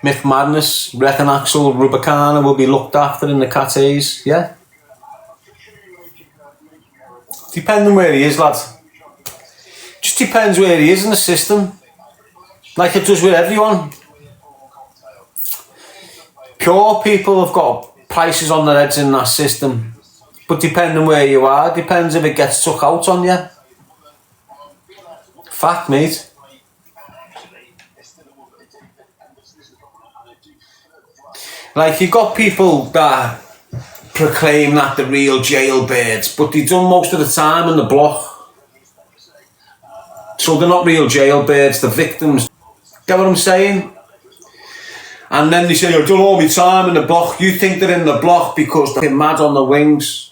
Myth Madness, reckon Axel Rudabakana will be looked after in the Cates, yeah? Depending where he is, lad. Just depends where he is in the system. Like it does with everyone. Pure people have got prices on their heads in that system. But depending where you are, depends if it gets took out on you. Fact, mate. Like, you've got people that proclaim that they're real jailbirds, but they've done most of the time in the block. So they're not real jailbirds, they're victims. Get what I'm saying? And then they say, I've done all my time in the block. You think they're in the block because they're mad on the wings.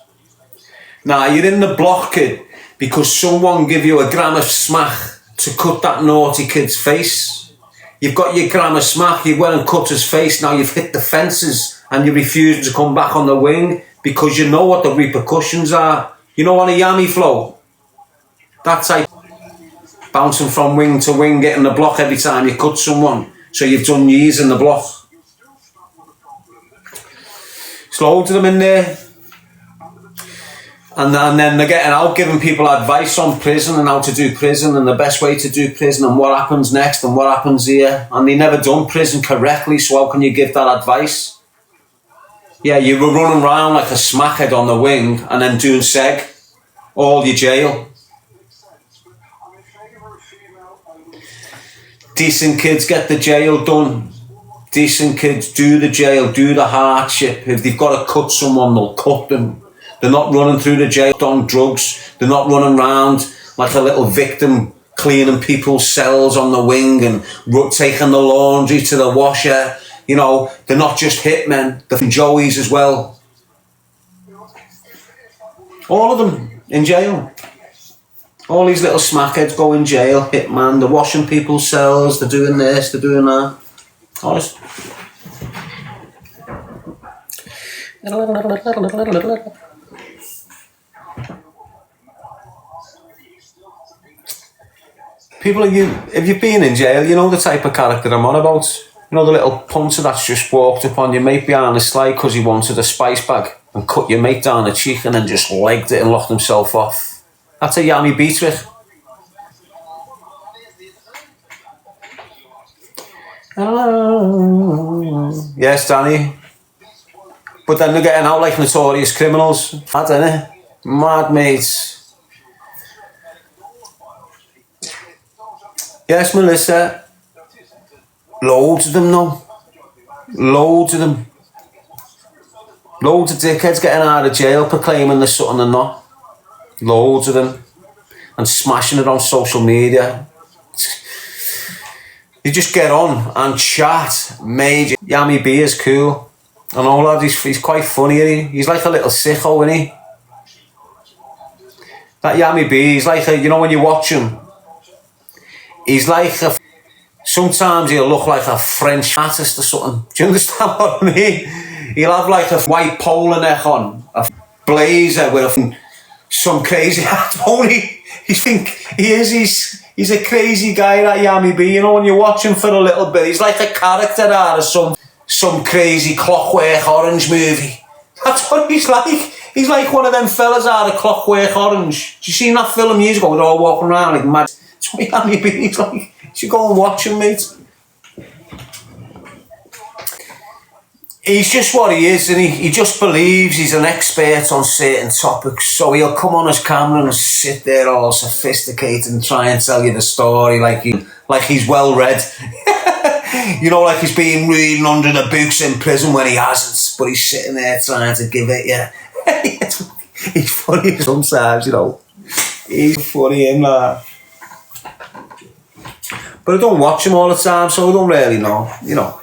Nah, you're in the block, kid, because someone give you a gram of smack to cut that naughty kid's face. You've got your gram of smack, you went and cut his face, now you've hit the fences and you refuse to come back on the wing because you know what the repercussions are. You know, on a Yammy flow, that type, bouncing from wing to wing, getting the block every time you cut someone. So you've done years in the block. There's loads of them in there. And then they're getting out, giving people advice on prison and how to do prison and the best way to do prison and what happens next and what happens here. And they never done prison correctly, so how can you give that advice? Yeah, you were running around like a smackhead on the wing and then doing seg, all your jail. Decent kids get the jail done. Decent kids do the jail, do the hardship. If they've got to cut someone, they'll cut them. They're not running through the jail on drugs. They're not running around like a little victim, cleaning people's cells on the wing and taking the laundry to the washer. You know, they're not just hitmen, they're Joeys as well. All of them in jail. All these little smackheads go in jail, hitman, they're washing people's cells, they're doing this, they're doing that. Honest. People, if you've been in jail, you know the type of character I'm on about. You know the little punter that's just walked up on your mate behind the slide because he wanted a spice bag and cut your mate down the cheek and then just legged it and locked himself off. That's a Yammy B trick. Yes, Danny. But then they're getting out like notorious criminals. Mad, innit? Mad, mates. Yes, Melissa. Loads of them now. Loads of them. Loads of dickheads getting out of jail proclaiming they're something they're not. Loads of them. And smashing it on social media. You just get on and chat. Major. Yammy B is cool. And all that, he's quite funny, isn't he? He's like a little sicko, isn't he? That Yammy B, he's like a, you know when you watch him, he's like a, sometimes he'll look like a French artist or something. Do you understand what I mean? He'll have like a white polo neck on, a blazer with some crazy hat, won't he? He's a crazy guy, that Yammy B. You know, when you watch him for a little bit, he's like a character out of some crazy Clockwork Orange movie. That's what he's like. He's like one of them fellas out of Clockwork Orange. Did you see that film years ago? They're all walking around like mad. That's what Yammy B. He's like. You should go and watch him, mate. He's just what he is, and he just believes he's an expert on certain topics, so he'll come on his camera and sit there all sophisticated and try and tell you the story like he's well read. You know, like he's been reading under the books in prison when he hasn't, but he's sitting there trying to give it you. He's funny sometimes, you know. He's funny in that. But I don't watch him all the time, so I don't really know, you know.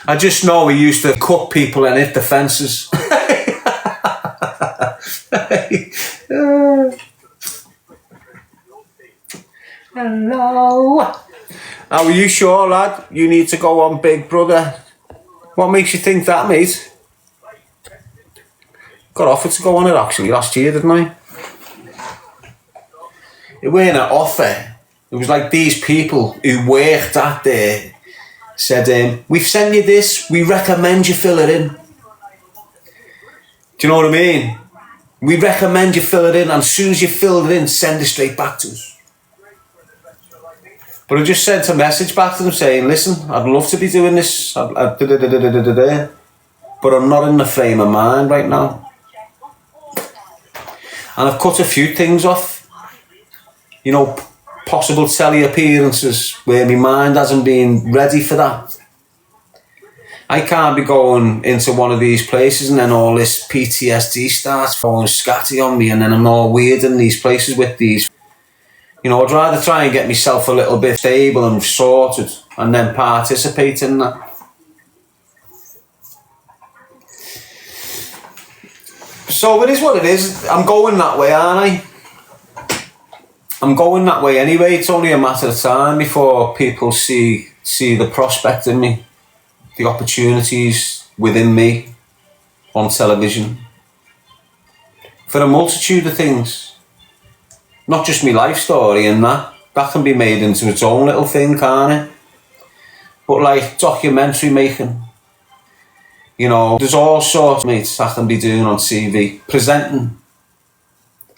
I just know he used to cut people and hit the fences. Hello. Now, are you sure, lad? You need to go on Big Brother. What makes you think that, mate? Got offered to go on it actually last year, didn't I? It weren't an offer. It was like these people who worked at there said, we've sent you this, we recommend you fill it in. Do you know what I mean? We recommend you fill it in, and as soon as you fill it in, send it straight back to us. But I just sent a message back to them saying, listen, I'd love to be doing this, but I'm not in the frame of mind right now. And I've cut a few things off, you know, possible telly appearances where my mind hasn't been ready for that. I can't be going into one of these places and then all this PTSD starts falling scatty on me, and then I'm all weird in these places with these. You know, I'd rather try and get myself a little bit stable and sorted and then participate in that. So it is what it is. I'm going that way, aren't I? I'm going that way anyway. It's only a matter of time before people see the prospect in me, the opportunities within me on television. For a multitude of things. Not just my life story and that. That can be made into its own little thing, can't it? But like documentary making. You know, there's all sorts of mates I can be doing on TV. Presenting.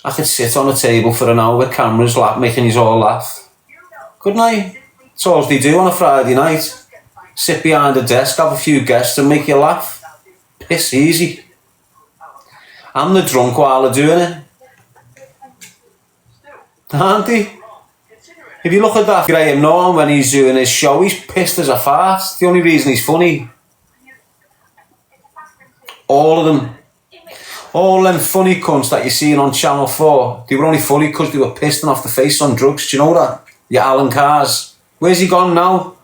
I could sit on a table for an hour with cameras making us all laugh. Couldn't I? That's all they do on a Friday night. Sit behind a desk, have a few guests and make you laugh. Piss easy. I'm the drunk while they're doing it. Aren't he? If you look at that Graham Norton when he's doing his show, he's pissed as a fart. The only reason he's funny. All of them. All them funny cunts that you're seeing on Channel 4, they were only funny because they were pissed and off the face on drugs. Do you know that? Your Alan Carrs. Where's he gone now?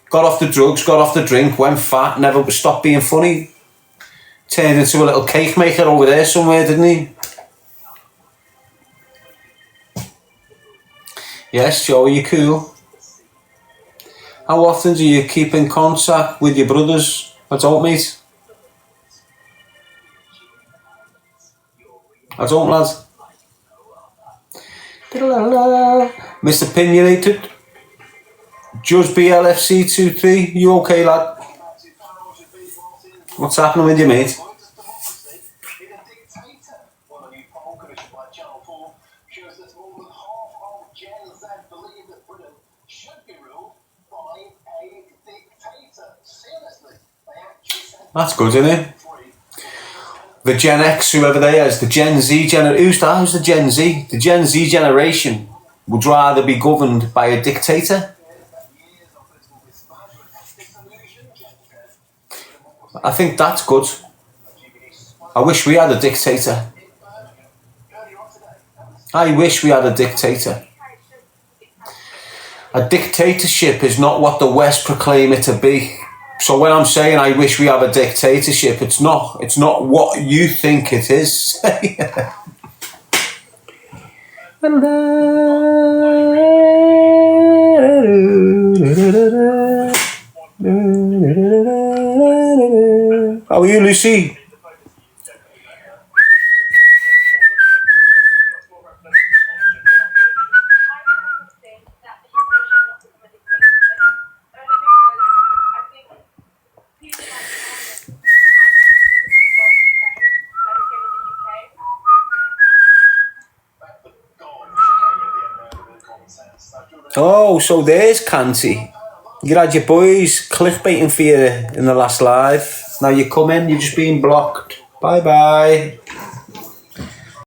Got off the drugs, got off the drink, went fat, never stopped being funny. Turned into a little cake maker over there somewhere, didn't he? Yes, Joe, are you cool? How often do you keep in contact with your brothers? I don't, mate. I don't, lad. Mr. Opinionated. Judge BLFC23, you okay, lad? What's happening with you, mate? That's good, isn't it? The Gen X, whoever they is, the Gen Z generation. Who's the Gen Z? The Gen Z generation would rather be governed by a dictator. I think that's good. I wish we had a dictator. I wish we had a dictator. A dictatorship is not what the West proclaim it to be. So when I'm saying I wish we have a dictatorship, it's not what you think it is. How are you, Lucy? Oh, so there's Canty. You had your boys clickbaiting for you in the last live. Now you come in, you're just being blocked. Bye bye.